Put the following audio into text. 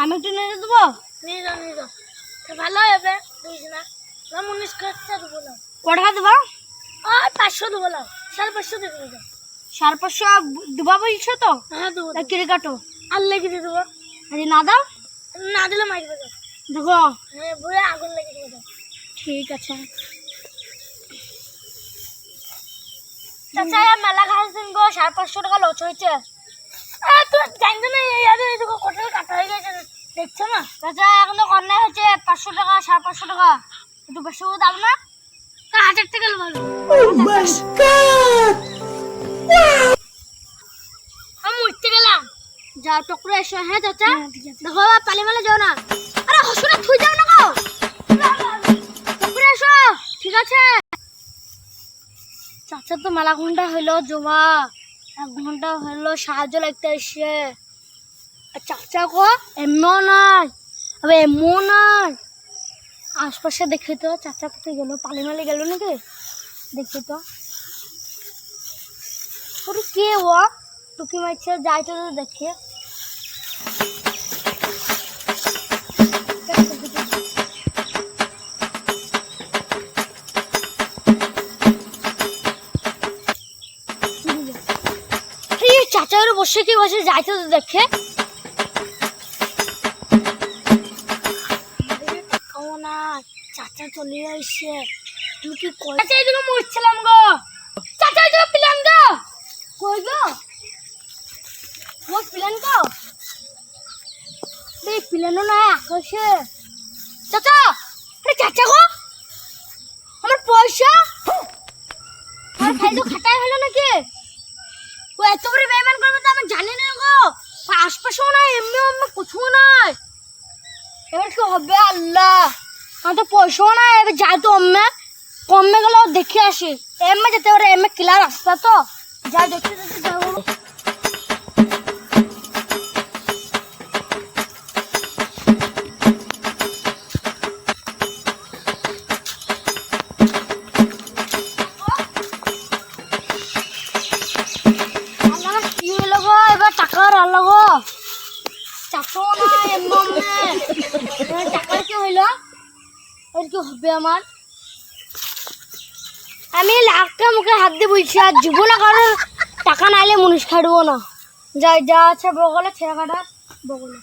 আমি একটু নিয়ে দেবো। নিয়ে যাও ভালো হবে দুইজনা। না মুনিশ করতে দেবো না। কত টাকা দেবো? 500 দেবো না, 550 দেবো। 550 দেবো বলছো তো? হ্যাঁ দেবো। কিরে কাটো আর লেগে দিয়ে দেবো। যদি না দাও? না দিলে মারবে তো। দেখো হ্যাঁ বুড়ে আগুন লেগে দেবো। ঠিক আছে। চাচা মেলা খাচ্ছেন গো, 550 টাকা লস হয়েছে। তুই জানতো না এই কত কাটা হয়ে গেছে দেখছো না? চাচা এখন তো অন্যায় হচ্ছে, 500 টাকা 550 টাকা একটু বেশি করে দাও না? 1000 টাকা ভালো। আমি উঠতে গেলাম। যাও টকরে এসো। হ্যাঁ চাচা দেখো পালি মালে যাও না। আরে হসুরা থুই যাও না গো, টকরে এসো। ঠিক আছে চাচা, তো মেলা ঘন্টা হইলো জমা, 1 ঘন্টা হইলো সাহায্য লাগতে এসে। চাচা গো এমও নাই, আবে এমও নাই। আশপাশে দেখি তো চাচা কোথায় গেল, পালি মালি গেল নাকি দেখি তো। ওরে কে ও টুকি মারছে, যাই তো দেখে। চাচা বসে কি বসে যাইতে তো দেখে। চাচা চলে আসছে, তুমি কি কই? চাচা এদিকে মরছিলাম গো। চাচা এদিকে প্ল্যান গো। কই গো মোর প্ল্যান গো? এই প্ল্যানও না আকাশে। চাচা আরে চাচা গো আমার পয়সা আর খাই তো খাটাই হলো নাকি? ও এত করে বেইমান করবে তো আমি জানি না গো। আশপাশেও নাই, এমনি কিছু নাই। এবার কি হবে আল্লাহ, আমার তো পয়সাও নাই। এবার যাই তো কমে গেলেও দেখে আসি। এমে যেতে পারে, এমে কিলার রাস্তা তো যাই দেখতে দেখতে যাবো। কি হলো গো, এবার টাকার আলো গো। চাচাও নাই এমনি টাকার কি হইলো? এর কি হবে আমার? আমি লাখটা মুখে হাত দিয়ে বলছি আর জীবনে কারো টাকা নাইলে মুনিশ খাটবো না। যাই যা আছে বগলে ছেঁড়া কাটা বগলে।